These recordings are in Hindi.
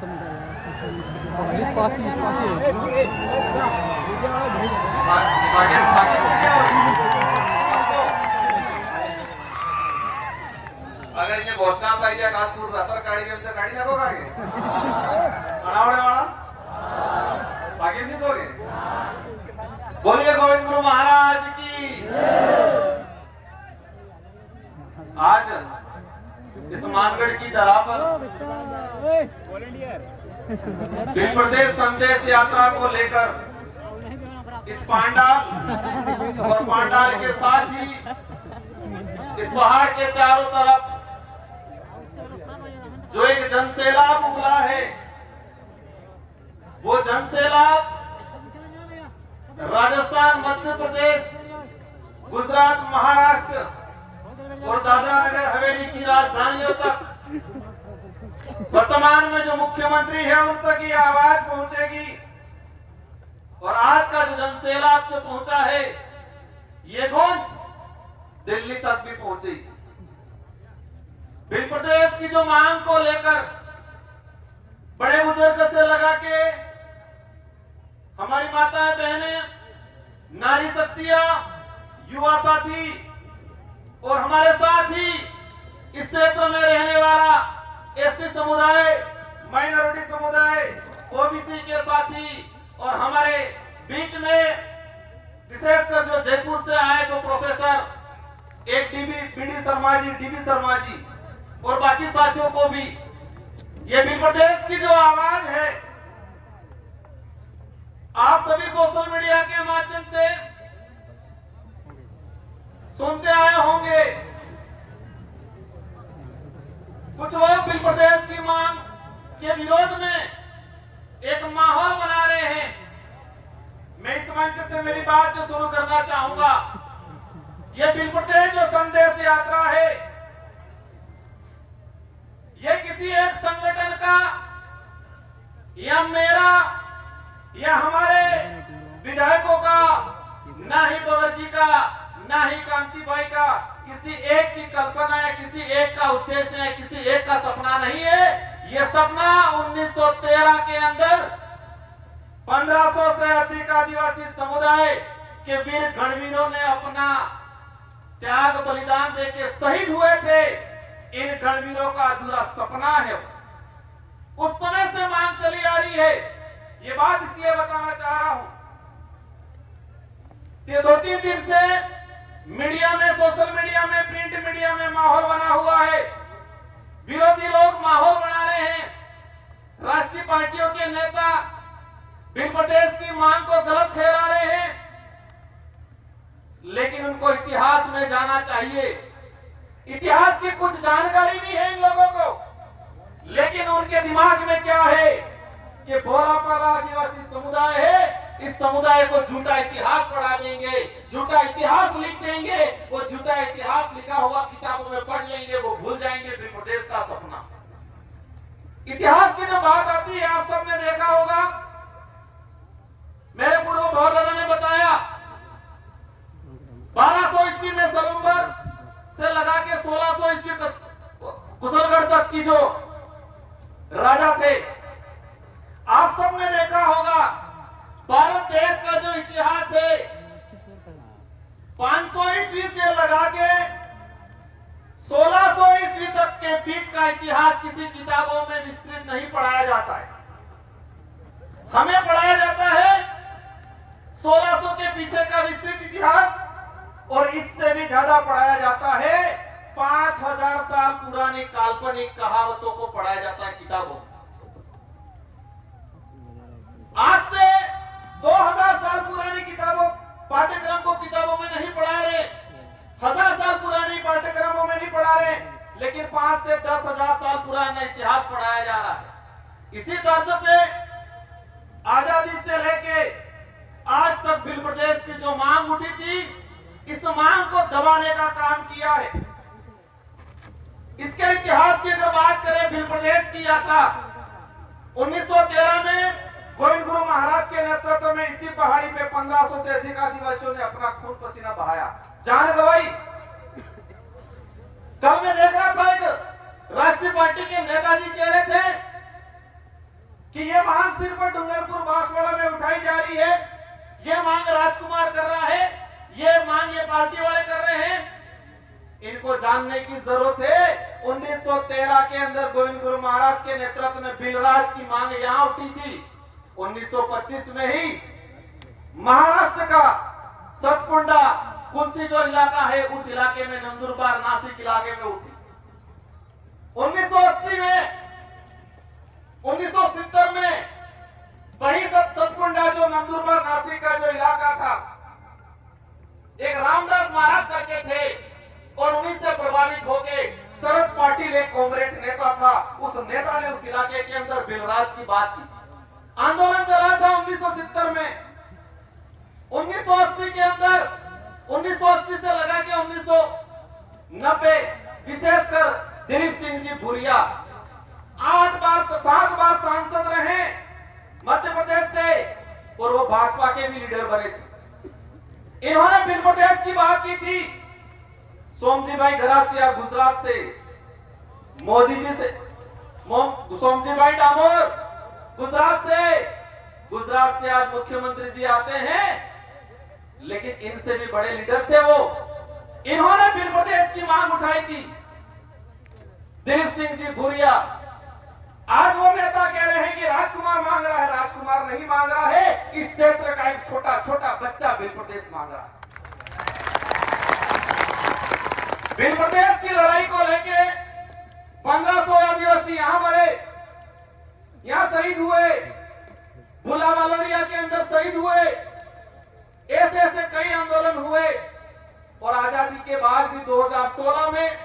अगर ये घोषणा पाहिजे नागपूर रात्र काढी गेम तर गाडी नको का गे अनावडे वाला आगे नहीं सोगे बोलिए गोविंद गुरु महाराज की। आज इस मानगढ़ की धरा पर बिल प्रदेश संदेश यात्रा को लेकर इस पांडाल और पांडाल के साथ ही इस पहाड़ के चारों तरफ जो एक जनसैलाब उमड़ा है, वो जनसैलाब राजस्थान, मध्य प्रदेश, गुजरात, महाराष्ट्र और दादरा नगर हवेली की राजधानियों तक, वर्तमान में जो मुख्यमंत्री है उन तक ये आवाज पहुंचेगी। और आज का जो जनसैलाब जो पहुंचा है, ये गूंज दिल्ली तक भी पहुंचेगी। बिल प्रदेश की जो मांग को लेकर बड़े बुजुर्ग से लगा के हमारी माताएं बहनें, नारी शक्तियां, युवा साथी और हमारे साथ ही इस क्षेत्र में रहने वाला एससी समुदाय, माइनॉरिटी समुदाय, ओबीसी के साथी और हमारे बीच में विशेषकर जो जयपुर से आए जो प्रोफेसर एक डीबी शर्मा जी और बाकी साथियों को भी, ये बिल प्रदेश की जो आवाज है, आप सभी सोशल मीडिया के माध्यम से सुनते आए होंगे। कुछ लोग बिल प्रदेश की मांग के विरोध में एक माहौल बना रहे हैं। मैं इस मंच से मेरी बात जो शुरू करना चाहूंगा, यह बिल प्रदेश जो संदेश यात्रा है, यह किसी एक संगठन का या मेरा या हमारे विधायकों का, ना ही पवर जी का, ना ही कांति भाई का किसी एक की कल्पना है, किसी एक का उद्देश्य है, किसी एक का सपना नहीं है। यह सपना 1913 के अंदर 1500 से अधिक आदिवासी समुदाय के वीर गणवीरों ने अपना त्याग बलिदान देके शहीद हुए थे। इन गणवीरों का अधूरा सपना है, उस समय से मांग चली आ रही है। ये बात इसलिए बताना चाह रहा हूं कि 2-3 दिन से मीडिया में, सोशल मीडिया में, प्रिंट मीडिया में माहौल बना हुआ है। विरोधी लोग माहौल बना रहे हैं। राष्ट्रीय पार्टियों के नेता बिल प्रदेश की मांग को गलत ठहरा रहे हैं, लेकिन उनको इतिहास में जाना चाहिए। इतिहास की कुछ जानकारी भी है इन लोगों को, लेकिन उनके दिमाग में क्या है कि भोला पाला आदिवासी समुदाय है, इस समुदाय को झूठा इतिहास पढ़ा देंगे, झूठा इतिहास लिख देंगे। वो झूठा इतिहास लिखा हुआ किताबों में पढ़ लेंगे, वो भूल जाएंगे बिल प्रदेश का सपना। इतिहास की जो बात आती है, आप सबने देखा होगा, मेरे पूर्व दादा ने बताया 1200 ईस्वी में सलुम्बर से लगा के 1600 ईस्वी कुशलगढ़ तक की जो राजा थे, आप सबने देखा होगा भारत देश का जो इतिहास है 500 ईस्वी से लगा के 1600 ईस्वी तक के बीच का इतिहास किसी किताबों में विस्तृत नहीं पढ़ाया जाता है। हमें पढ़ाया जाता है 1600 के पीछे का विस्तृत इतिहास, और इससे भी ज्यादा पढ़ाया जाता है 5000 साल पुरानी काल्पनिक कहावतों को पढ़ाया जाता है किताबों। आज से 2000 साल पुरानी किताबों पाठ्यक्रम को किताबों में नहीं पढ़ा रहे, 1000 साल पुरानी पाठ्यक्रमों में नहीं पढ़ा रहे, लेकिन 5 से 10,000 साल पुराना इतिहास पढ़ाया जा रहा है। इसी तर्ज पे आजादी से लेके आज तक बिल प्रदेश की जो मांग उठी थी, इस मांग को दबाने का काम किया है। इसके इतिहास की अगर बात करें, बिल प्रदेश की यात्रा 1913 में गोविंद गुरु महाराज के नेतृत्व में इसी पहाड़ी पे 1500 से अधिक आदिवासियों ने अपना खून पसीना बहाया, जान गंवाई। कल मैं देख रहा था, एक राष्ट्रीय पार्टी के नेताजी कह रहे थे कि ये मांग सिर्फ डूंगरपुर बांसवाड़ा में उठाई जा रही है, ये मांग राजकुमार कर रहा है, ये मांग ये पार्टी वाले कर रहे हैं। इनको जानने की जरूरत है 1913 के अंदर गोविंद गुरु महाराज के नेतृत्व में बिलराज की मांग यहां उठी थी। 1925 में ही महाराष्ट्र का सतकुंडा कुंसी जो इलाका है उस इलाके में नंदुरबार नासिक इलाके में उठी। 1980 में 1970 में वही सतकुंडा जो नंदुरबार नासिक का जो इलाका था, एक रामदास महाराज करके थे और उन्हीं से प्रभावित होके शरद पाटिल एक कांग्रेस नेता था, उस नेता ने उस इलाके के अंदर बिलराज की बात की। आंदोलन चला था 1970 में। 1980 के अंदर 1980 से लगा के 1990 विशेषकर दिलीप सिंह जी भूरिया 7 बार सांसद रहे मध्य प्रदेश से और वो भाजपा के भी लीडर बने थे। इन्होंने बिल प्रदेश की बात की थी। सोमजी भाई घरासिया गुजरात से, मोदी जी से, सोमजी भाई डामोर गुजरात से आज मुख्यमंत्री जी आते हैं, लेकिन इनसे भी बड़े लीडर थे वो। इन्होंने बिल प्रदेश की मांग उठाई थी। दिलीप सिंह जी भूरिया, आज वो नेता कह रहे हैं कि राजकुमार मांग रहा है। राजकुमार नहीं मांग रहा है, इस क्षेत्र का एक छोटा छोटा बच्चा बिल प्रदेश मांग रहा है। बिल प्रदेश की लड़ाई को लेके 1500 आदिवासी यहां मरे, यहां शहीद हुए, भुलावालोरिया के अंदर शहीद हुए, ऐसे ऐसे कई आंदोलन हुए। और आजादी के बाद भी 2016 में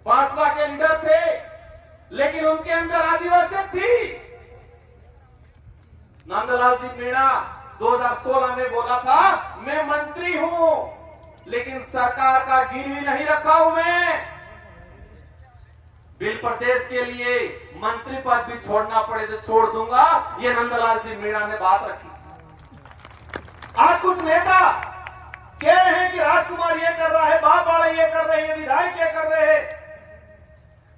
भाजपा के लीडर थे, लेकिन उनके अंदर आदिवासी थी। नंदलाल जी मीणा 2016 में बोला था, मैं मंत्री हूं लेकिन सरकार का गिरवी नहीं रखा हूं मैं। बिल प्रदेश के लिए मंत्री पद भी छोड़ना पड़े तो छोड़ दूंगा, ये नंदलाल जी मीणा ने बात रखी। आज कुछ नेता कह रहे हैं कि राजकुमार ये कर रहा है, बापवाड़ा ये कर रहे हैं, विधायक ये कर रहे हैं।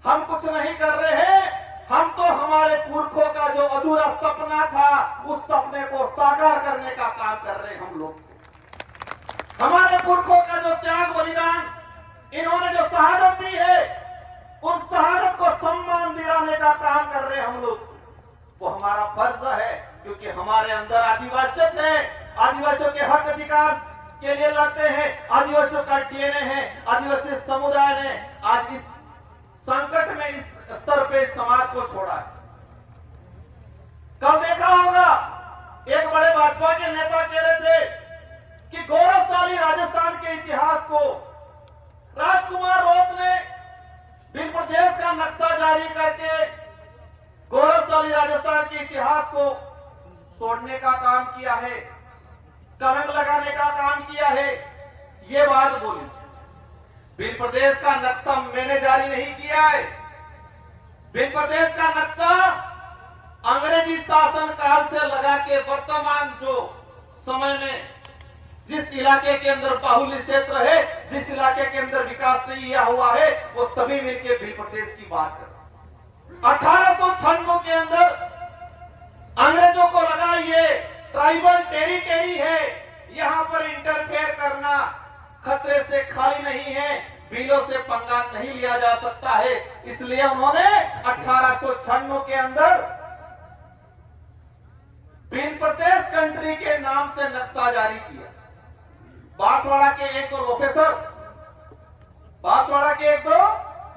हम कुछ नहीं कर रहे हैं, हम तो हमारे पुरखों का जो अधूरा सपना था उस सपने को साकार करने का काम कर रहे हैं हम लोग। हमारे पुरखों का जो त्याग बलिदान, इन्होंने जो शहादत दी है, उन शहादत को सम्मान दिलाने का काम कर रहे हैं हम लोग। वो हमारा फर्ज है, क्योंकि हमारे अंदर आदिवासियत है, आदिवासियों के हक अधिकार के लिए लड़ते हैं, आदिवासियों का डीएनए है। आदिवासी समुदाय ने आज इस संकट में इस स्तर पे समाज को छोड़ा है। कल देखा होगा एक बड़े भाजपा के नेता कह रहे थे कि गौरवशाली राजस्थान के इतिहास को राजकुमार रोत ने बिल प्रदेश का नक्शा जारी करके गौरवशाली राजस्थान के इतिहास को तोड़ने का काम किया है, कलंक लगाने का काम किया है। ये बात बोली। बिल प्रदेश का नक्शा मैंने जारी नहीं किया है। बिल प्रदेश का नक्शा अंग्रेजी शासन काल से लगा के वर्तमान जो समय में जिस इलाके के अंदर बाहुल्य क्षेत्र है, जिस इलाके के अंदर विकास नहीं हुआ है, वो सभी मिलकर बिल प्रदेश की बात कर। 1896 के अंदर अंग्रेजों को लगा ये ट्राइबल टेरिटरी है, यहां पर इंटरफेयर करना खतरे से खाली नहीं है, बिलों से पंगा नहीं लिया जा सकता है। इसलिए उन्होंने 1896 के अंदर बिल प्रदेश कंट्री के नाम से नक्शा जारी किया। बांसवाड़ा के एक दो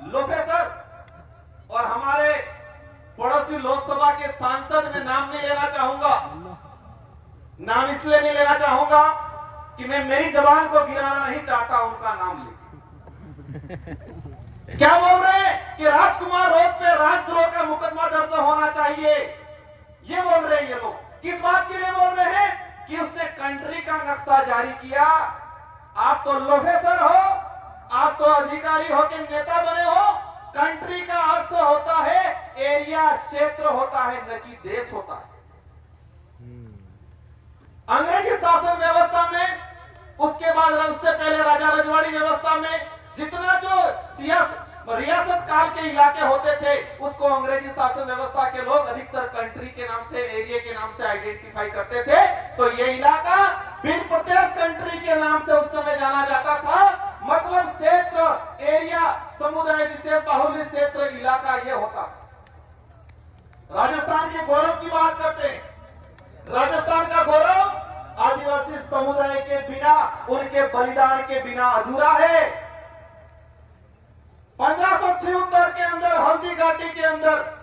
लोफेसर और हमारे पड़ोसी लोकसभा के सांसद, में नाम नहीं लेना चाहूंगा, नाम इसलिए नहीं लेना चाहूंगा कि मैं मेरी जबान को गिराना नहीं चाहता उनका नाम लेके। क्या बोल रहे हैं कि राजकुमार रोत पे राजद्रोह का मुकदमा दर्ज होना चाहिए, ये बोल रहे हैं ये लोग। किस बात के लिए बोल रहे हैं? कि उसने कंट्री का नक्शा जारी किया। आप तो लोफेसर हो, आप तो अधिकारी हो के नेता बने हो। कंट्री का अर्थ होता है एरिया, क्षेत्र होता है, न कि देश होता है। अंग्रेजी शासन व्यवस्था में, उसके बाद उससे पहले राजा रजवाड़ी व्यवस्था में जितना जो रियासत काल के इलाके होते थे, उसको अंग्रेजी शासन व्यवस्था के लोग अधिकतर कंट्री नाम से, एरिया के नाम से आइडेंटिफाई करते थे। तो ये इलाका बिल प्रदेश कंट्री के नाम से उस समय जाना जाता था। मतलब क्षेत्र, एरिया, समुदाय विशेष, बाहुल्य क्षेत्र, इलाका ये होता। राजस्थान के गौरव की बात करते हैं। राजस्थान का गौरव आदिवासी समुदाय के बिना, उनके बलिदान के बिना अधूरा है। 1576 के अंदर हल्दी घाटी के अंदर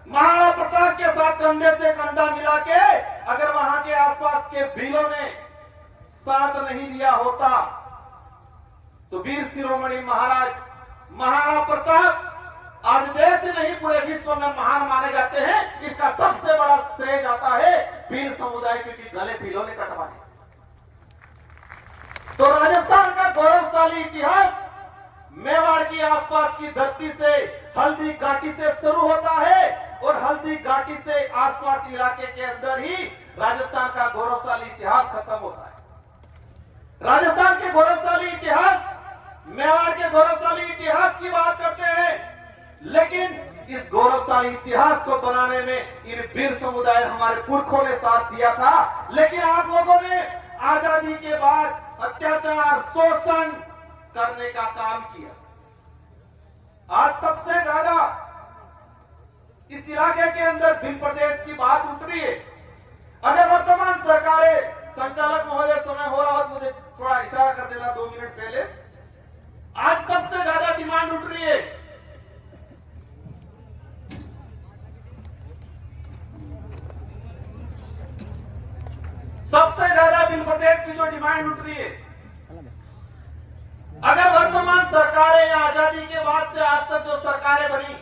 महाराणा प्रताप के साथ कंधे से कंधा मिला के अगर वहां के आसपास के भीलों ने साथ नहीं दिया होता तो वीर शिरोमणि महाराज महाराणा प्रताप आज देश ही नहीं पूरे विश्व में महान माने जाते हैं। इसका सबसे बड़ा श्रेय जाता है भील समुदाय, क्योंकि गले भीलों ने कटवाए। तो राजस्थान का गौरवशाली इतिहास मेवाड़ की आसपास की धरती से, हल्दी घाटी से शुरू होता है और हल्दी घाटी से आसपास इलाके के अंदर ही राजस्थान का गौरवशाली इतिहास खत्म होता है। राजस्थान के गौरवशाली इतिहास, मेवाड़ के गौरवशाली इतिहास की बात करते हैं, लेकिन इस गौरवशाली इतिहास को बनाने में इन वीर समुदाय, हमारे पुरखों ने साथ दिया था। लेकिन आप लोगों ने आजादी के बाद अत्याचार, शोषण करने का काम किया। आज सबसे ज्यादा इस इलाके के अंदर भील प्रदेश की बात उठ रही है। अगर वर्तमान सरकारें, संचालक महोदय समय हो रहा हो तो मुझे थोड़ा इशारा कर देना 2 मिनट पहले। आज सबसे ज्यादा डिमांड उठ रही है सबसे ज्यादा भील प्रदेश की जो डिमांड उठ रही है, अगर वर्तमान सरकारें या आजादी के बाद से आज तक जो सरकारें बनी,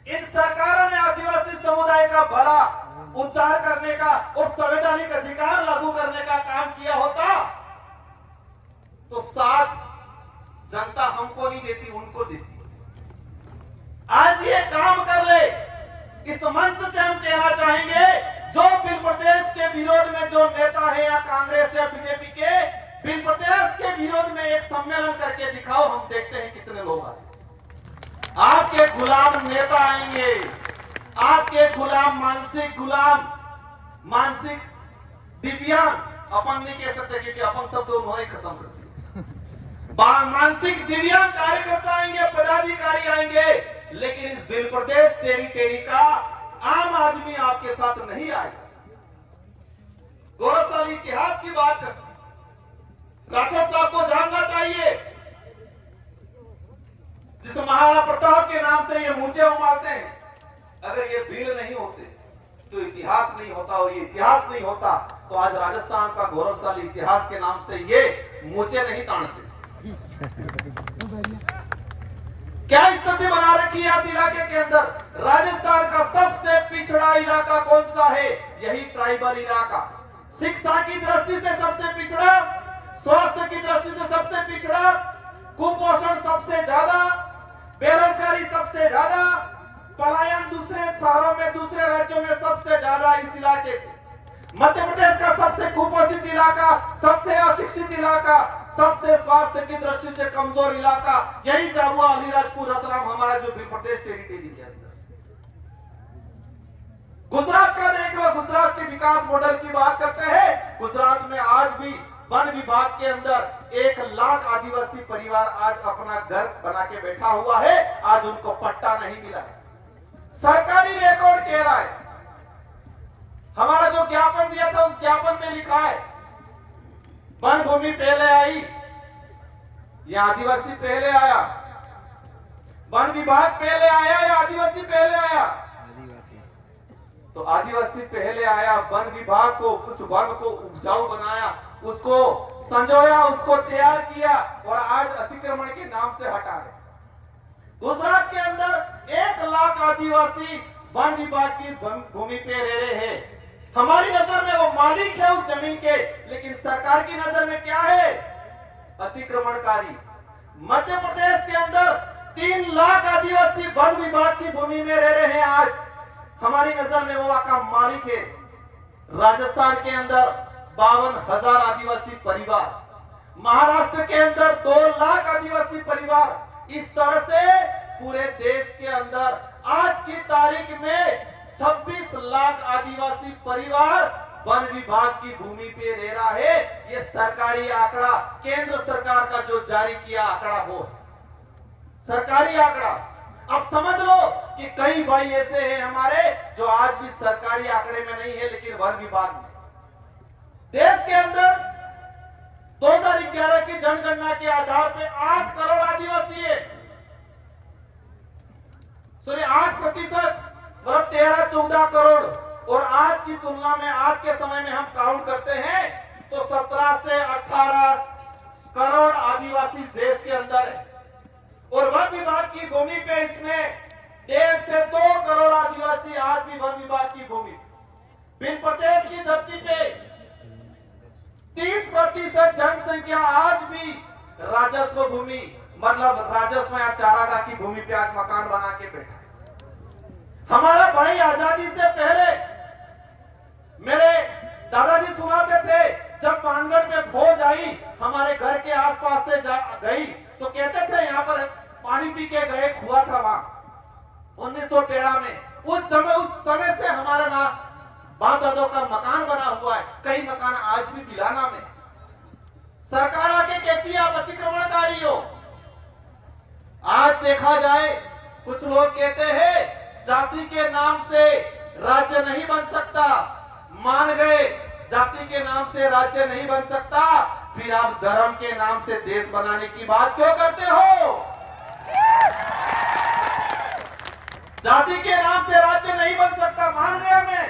इन सरकारों ने आदिवासी समुदाय का भला, उद्धार करने का और संवैधानिक अधिकार लागू करने का काम किया होता तो साथ जनता हमको नहीं देती, उनको देती। आज ये काम कर ले, इस मंच से हम कहना चाहेंगे, जो भील प्रदेश के विरोध में जो नेता है या कांग्रेस या बीजेपी के, भील प्रदेश के विरोध में एक सम्मेलन करके दिखाओ, हम देखते हैं कितने लोग आए। आपके गुलाम नेता आएंगे, आपके गुलाम, मानसिक दिव्यांग, अपन नहीं कह सकते क्योंकि अपन शब्द उन्होंने खत्म कर दिया। मानसिक दिव्यांग कार्यकर्ता आएंगे, पदाधिकारी आएंगे, लेकिन इस भील प्रदेश टेरिटरी का आम आदमी आपके साथ नहीं आएगा। गौरवशाली इतिहास की बात करते हैं। राठौर साहब को जानना चाहिए, जिस महाराणा प्रताप के नाम से ये मूंछें उमालते हैं, अगर ये भील नहीं होते तो इतिहास नहीं होता, और ये इतिहास नहीं होता तो आज राजस्थान का गौरवशाली इतिहास के नाम से ये मूंछें नहीं तानते। क्या स्थिति बना रखी है इस इलाके के अंदर? राजस्थान का सबसे पिछड़ा इलाका कौन सा है? यही ट्राइबल इलाका। शिक्षा की दृष्टि से सबसे पिछड़ा, स्वास्थ्य की दृष्टि से सबसे पिछड़ा, कुपोषण सबसे ज्यादा, बेरोजगारी सबसे ज्यादा, पलायन दूसरे शहरों में, दूसरे राज्यों में सबसे ज्यादा इस इलाके से। मध्य प्रदेश का सबसे कुपोषित इलाका, सबसे अशिक्षित इलाका, सबसे स्वास्थ्य की दृष्टि से कमजोर इलाका, यही झाबुआ, अलीराजपुर, रतलाम, हमारा जो भील प्रदेश टेरिटरी के अंदर। गुजरात का देख लो, गुजरात के विकास मॉडल की बात करते हैं। गुजरात में आज भी वन विभाग के अंदर 1 लाख आदिवासी परिवार आज अपना घर बना के बैठा हुआ है, आज उनको पट्टा नहीं मिला है। सरकारी रिकॉर्ड कह रहा है, हमारा जो ज्ञापन दिया था उस ज्ञापन में लिखा है वन भूमि पहले आई या आदिवासी पहले आया, वन विभाग पहले आया या आदिवासी पहले आया? तो आदिवासी पहले आया। वन विभाग को, उस वन को उपजाऊ बनाया, उसको संजोया, उसको तैयार किया और आज अतिक्रमण के नाम से हटा है। गुजरात के अंदर 1 लाख आदिवासी वन विभाग की भूमि पे रह रहे हैं। हमारी नजर में वो मालिक है उस जमीन के, लेकिन सरकार की नजर में क्या है? अतिक्रमणकारी। मध्य प्रदेश के अंदर 3 लाख आदिवासी वन विभाग की भूमि में रह रहे हैं, आज हमारी नजर में वो का मालिक है। राजस्थान के अंदर 52,000 आदिवासी परिवार, महाराष्ट्र के अंदर 2 लाख आदिवासी परिवार। इस तरह से पूरे देश के अंदर आज की तारीख में 26 लाख आदिवासी परिवार वन विभाग की भूमि पे रह रहा है। ये सरकारी आंकड़ा, केंद्र सरकार का जो जारी किया आंकड़ा हो, सरकारी आंकड़ा। अब समझ लो कि कई भाई ऐसे हैं हमारे जो आज भी सरकारी आंकड़े में नहीं है, लेकिन वन विभाग में। देश के अंदर 2011 की जनगणना के आधार पे 8 करोड़ आदिवासी है। 8% मतलब 13-14 करोड़। और आज की तुलना में, आज के समय में हम काउंट करते हैं तो 17 से 18 करोड़ आदिवासी देश के अंदर है। और वन विभाग की भूमि पे इसमें 1 से 2 करोड़ आदिवासी आज भी वन विभाग की भूमि। बिन प्रदेश की धरती पे 30% जनसंख्या आज भी राजस्व भूमि, मतलब राजस्व या चारागाह की भूमि पे आज मकान बना के बैठा है। हमारा भाई आजादी से पहले मेरे दादाजी सुनाते थे, जब मानगढ़ में फौज आई हमारे घर के आसपास से गई तो कहते थे यहाँ पर पानी पी के गए, कुआं था वहां 1913 में। उस समय से हमारे वहां बाप दादों का मकान बना हुआ है। कई मकान आज भी बिलाना में। सरकार आके कहती है आप अतिक्रमणकारी हो। आज देखा जाए कुछ लोग कहते हैं जाति के नाम से राज्य नहीं बन सकता। मान गए जाति के नाम से राज्य नहीं बन सकता, फिर आप धर्म के नाम से देश बनाने की बात क्यों करते हो? जाति के नाम से राज्य नहीं बन सकता, मान गया मैं,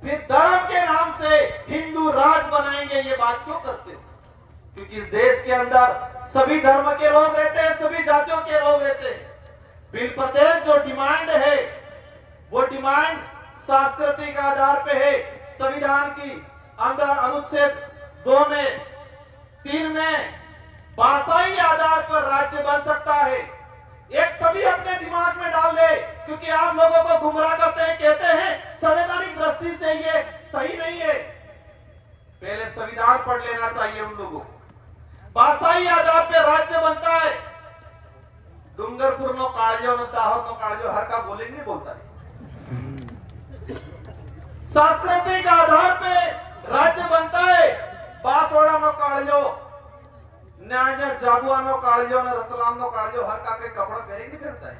फिर धर्म के नाम से हिंदू राज बनाएंगे, ये बात क्यों करते हो? क्योंकि इस देश के अंदर सभी धर्म के लोग रहते हैं, सभी जातियों के लोग रहते हैं। बिल प्रदेश जो डिमांड है वो डिमांड सांस्कृतिक आधार पे है। संविधान की अंदर अनुच्छेद 2 में 3 में भाषाई आधार पर राज्य बन सकता है। एक सभी अपने दिमाग में डाल दे, क्योंकि आप लोगों को गुमराह करते हैं, कहते हैं संवैधानिक दृष्टि से ये सही नहीं है। पहले संविधान पढ़ लेना चाहिए उन लोगों को। भाषाई आधार पर राज्य बनता है। डूंगरपुर नो कालजो नो दाहोद नो कालजो हर का बोले नहीं बोलता है। सांस्कृतिक आधार पे राज्य बनता है। बांसवाड़ा नो कालजो, न्याय जाबुआ नो कालजो, न रतलाम नो कालजो हर का के कपड़ा पहने नहीं पहनता है।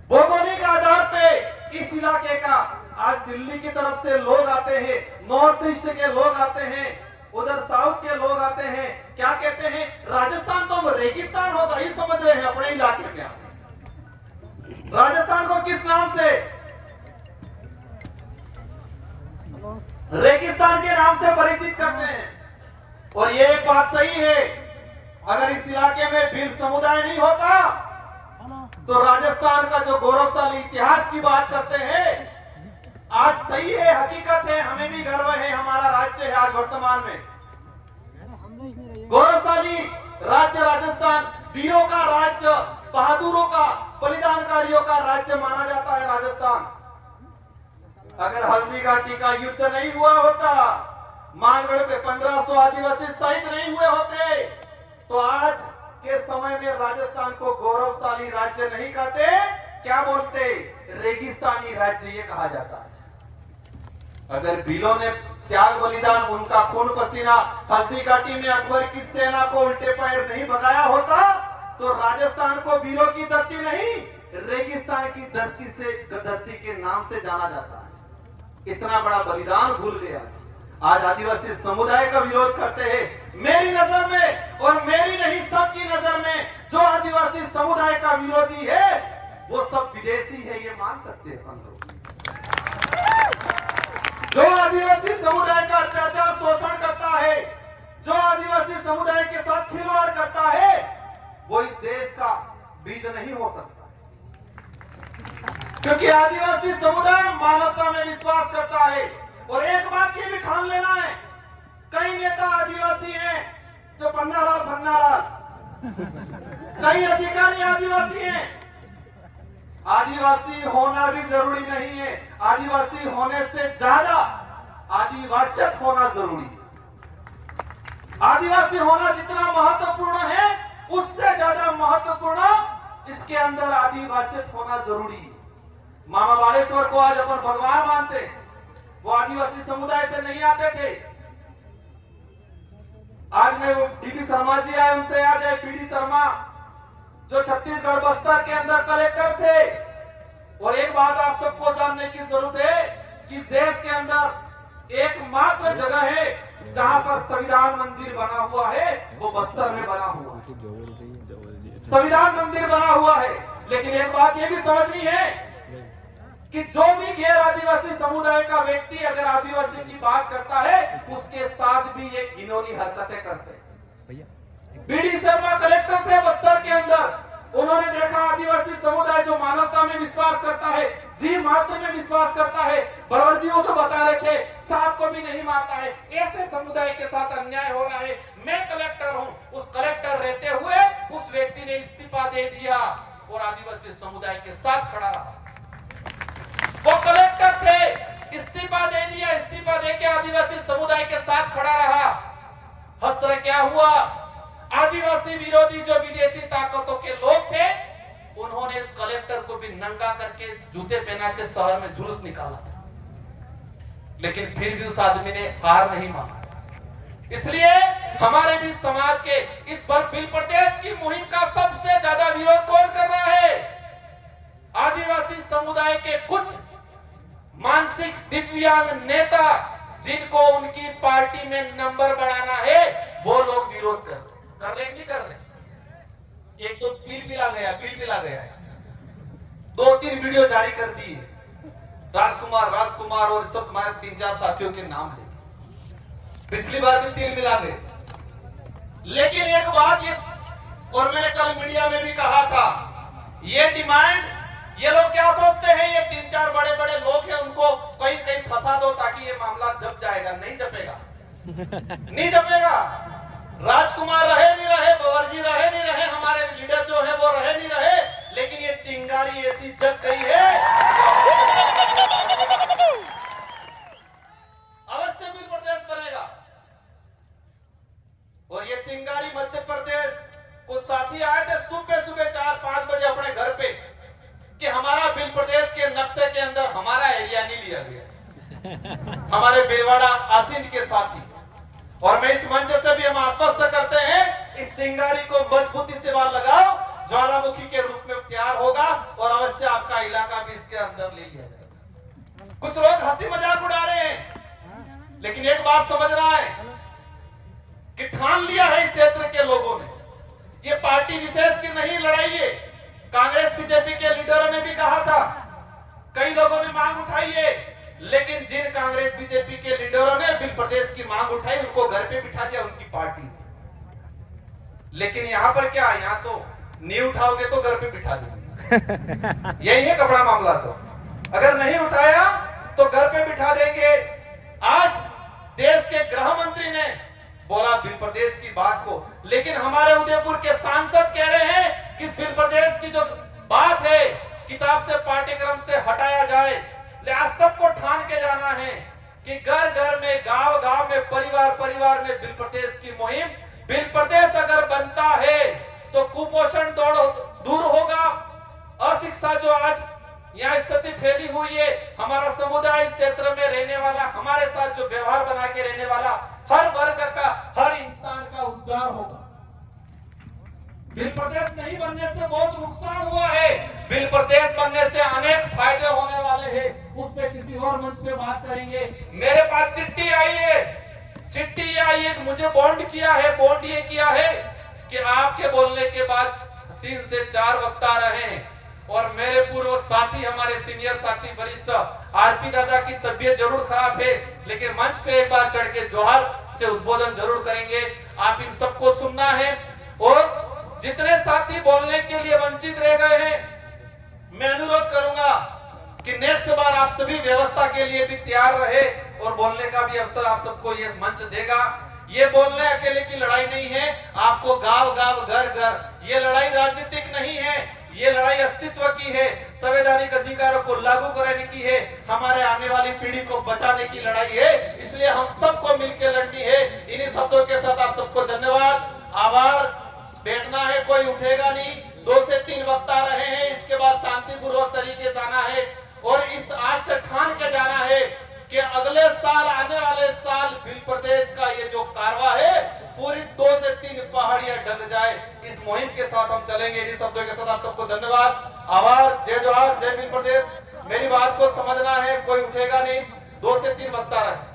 भौगोलिक आधार पे इस इलाके का आज दिल्ली की तरफ से लोग आते हैं, नॉर्थ ईस्ट के लोग आते हैं, उधर साउथ के लोग आते हैं। क्या कहते हैं? राजस्थान तो रेगिस्तान होगा ही समझ रहे हैं अपने इलाके में। राजस्थान को किस नाम से? रेगिस्तान के नाम से परिचित करते हैं। और ये एक बात सही है, अगर इस इलाके में भील समुदाय नहीं होता तो राजस्थान का जो गौरवशाली इतिहास की बात करते हैं, आज सही है, हकीकत है, हमें भी गर्व है, हमारा राज्य है आज वर्तमान में गौरवशाली राज्य राजस्थान। वीरों का राज्य, बहादुरों का, बलिदानकारियों का राज्य माना जाता है राजस्थान। अगर हल्दी घाटी का युद्ध नहीं हुआ होता, मानगढ़ पे 1500 आदिवासी शहीद नहीं हुए होते, तो आज के समय में राजस्थान को गौरवशाली राज्य नहीं कहते, क्या बोलते? रेगिस्तानी राज्य ये कहा जाता है। अगर भीलों ने त्याग बलिदान, उनका खून पसीना हल्दी घाटी में अकबर की सेना को उल्टे पैर नहीं भगाया होता, तो राजस्थान को वीरों की धरती नहीं, रेगिस्तान की धरती से, धरती के नाम से जाना जाता है। इतना बड़ा बलिदान भूल गया। आज आदिवासी समुदाय का विरोध करते हैं। मेरी नजर में और मेरी नहीं, सबकी नजर में जो आदिवासी समुदाय का विरोधी है वो सब विदेशी है, ये मान सकते हैं हम लोग। जो आदिवासी समुदाय का अत्याचार शोषण करता है, जो आदिवासी समुदाय के साथ खिलवाड़ करता है, वो इस देश का बीज नहीं हो सकता। क्योंकि आदिवासी समुदाय मानवता में विश्वास करता है। और एक बात ये भी ठान लेना है, कई नेता आदिवासी हैं जो पन्नालाल भन्नालाल, कई अधिकारी आदिवासी हैं। आदिवासी होना भी जरूरी नहीं है, आदिवासी होने से ज्यादा आदिवासियत होना जरूरी है। आदिवासी होना जितना महत्वपूर्ण है, उससे ज्यादा महत्वपूर्ण इसके अंदर आदिवासियत होना जरूरी है। मामा बालेश्वर को आज अपन भगवान मानते, वो आदिवासी समुदाय से नहीं आते थे। आज में वो डीबी शर्मा जी आए, उनसे याद है पीडी शर्मा जो छत्तीसगढ़ बस्तर के अंदर कलेक्टर थे। और एक बात आप सबको जानने की जरूरत है कि इस देश के अंदर एकमात्र जगह है जहां पर संविधान मंदिर बना हुआ है, वो बस्तर में बना हुआ है। संविधान मंदिर बना हुआ है। लेकिन एक बात ये भी समझनी है कि जो भी गैर आदिवासी समुदाय का व्यक्ति अगर आदिवासी की बात करता है, उसके साथ भी ये घिनौनी हरकतें करते हैं। बीडी शर्मा कलेक्टर थे बस्तर के अंदर, उन्होंने देखा आदिवासी समुदाय जो मानवता में विश्वास करता है, जीव मात्र में विश्वास करता है, बड़वर जी जो बता रहे थे सांप को भी नहीं मारता है, ऐसे समुदाय के साथ अन्याय हो रहा है। मैं कलेक्टर हूं, उस कलेक्टर रहते हुए उस व्यक्ति ने इस्तीफा दे दिया और आदिवासी समुदाय के साथ खड़ा रहा। वो कलेक्टर थे, इस्तीफा दे दिया, इस्तीफा देके आदिवासी समुदाय के साथ खड़ा रहा। हस्त्र क्या हुआ? आदिवासी विरोधी जो विदेशी ताकतों के लोग थे, उन्होंने इस कलेक्टर को भी नंगा करके जूते पहना के शहर में जुलूस निकाला था। लेकिन फिर भी उस आदमी ने हार नहीं माना। इसलिए हमारे भी समाज के इस बिल प्रदेश की मुहिम का सबसे ज्यादा विरोध कौन कर रहा है? आदिवासी समुदाय के कुछ मानसिक दिव्यांग नेता, जिनको उनकी पार्टी में नंबर बढ़ाना है, वो लोग विरोध कर रहे नहीं कर रहे। एक तो बिल आ गया है, 2-3 वीडियो जारी कर दी है, राजकुमार और सब हमारे 3-4 साथियों के नाम ले। पिछली बार भी 3 बिल आ गए। लेकिन एक बात ये, और मैंने कल मीडिया में भी कहा था, ये डिमांड, ये लोग क्या सोचते हैं, ये 3-4 बड़े लोग हैं, उनको कहीं फंसा दो ताकि ये मामला जप जाएगा। नहीं जपेगा, नहीं जपेगा। राजकुमार रहे नहीं रहे, बवर जी रहे नहीं रहे, हमारे लीडर जो है वो रहे नहीं रहे, लेकिन ये चिंगारी ऐसी जग गई है, अवश्य बिल प्रदेश बनेगा। और ये चिंगारी मध्य प्रदेश, कुछ साथी आए थे सुबह 4-5 बजे अपने घर पे कि हमारा बिल प्रदेश के नक्शे के अंदर हमारा एरिया नहीं लिया गया। हमारे बिलवाड़ा आसिंद के साथी, और मैं इस मंच से भी हम आश्वस्त करते हैं, इस चिंगारी को मजबूती से बाहर लगाओ, ज्वालामुखी के रूप में तैयार होगा और अवश्य आपका इलाका भी इसके अंदर ले लिया जाएगा। कुछ लोग हंसी मजाक उड़ा रहे हैं, लेकिन एक बात समझना है कि ठान लिया है इस क्षेत्र के लोगों ने, ये पार्टी विशेष की नहीं लड़ाई है। कांग्रेस बीजेपी के लीडरों ने भी कहा था, कई लोगों ने मांग उठाई है, लेकिन जिन कांग्रेस बीजेपी के लीडरों ने बिल प्रदेश की मांग उठाई, उनको घर पे बिठा दिया उनकी पार्टी ने। लेकिन यहाँ पर क्या, यहाँ तो नहीं उठाओगे तो घर पे बिठा देंगे। यही है कपड़ा मामला। तो अगर नहीं उठाया तो घर पे बिठा देंगे। आज देश के गृह मंत्री ने बोला बिल प्रदेश की बात को, लेकिन हमारे उदयपुर के सांसद कह रहे हैं कि इस बिल प्रदेश की जो बात है किताब से, पाठ्यक्रम से हटाया जाए। आज सबको ठान के जाना है कि घर घर में, गांव गांव में, परिवार परिवार में बिल प्रदेश की मुहिम। बिल प्रदेश अगर बनता है तो कुपोषण दूर होगा। अशिक्षा जो आज यहाँ स्थिति फैली हुई है, हमारा समुदाय इस क्षेत्र में रहने वाला, हमारे साथ जो व्यवहार बना के रहने वाला हर वर्ग का, हर इंसान का उद्धार होगा। बिल प्रदेश नहीं बनने से बहुत नुकसान हुआ है, बिल प्रदेश बनने से अनेक फायदे होने वाले हैं। उस पे किसी और मंच पे बात करेंगे। मेरे पास चिट्ठी आई है, चिट्ठी आई है, मुझे बॉन्ड किया है, बॉन्ड ये किया है कि आपके बोलने के बाद 3 से 4 वक्ता रहे हैं, और मेरे पूर्व साथी, हमारे सीनियर साथी वरिष्ठ आरपी दादा की तबीयत जरूर खराब है, लेकिन मंच पे एक बार चढ़ के जोहार से उद्बोधन जरूर करेंगे। आप इन सबको सुनना है। और जितने साथी बोलने के लिए वंचित रह गए हैं, मैं अनुरोध करूंगा कि नेक्स्ट बार आप सभी व्यवस्था के लिए भी तैयार रहे, और बोलने का भी अवसर आप सबको ये मंच देगा। ये बोलने अकेले की लड़ाई नहीं है, आपको गांव गांव, घर घर, ये लड़ाई राजनीतिक नहीं है, ये लड़ाई अस्तित्व की है, संवैधानिक अधिकारों को लागू कराने की है, हमारे आने वाली पीढ़ी को बचाने की लड़ाई है। इसलिए हम सबको मिलकर लड़नी है। इन्हीं शब्दों के साथ आप सबको धन्यवाद, आभार। बैठना है, कोई उठेगा नहीं। 2 से 3 वक्ता रहे हैं, इसके बाद शांतिपूर्वक तरीके से आना है। और इस आशा ठान के जाना है कि अगले साल, आने वाले साल भील प्रदेश का ये जो कारवा है पूरी 2 से 3 पहाड़ियां ढक जाए। इस मुहिम के साथ हम चलेंगे। इन्हीं शब्दों के साथ आप सबको धन्यवाद, आभार, जय जोहार, जय भील प्रदेश। मेरी बात को समझना है, कोई उठेगा नहीं, 2 से 3 वक्ता रहे।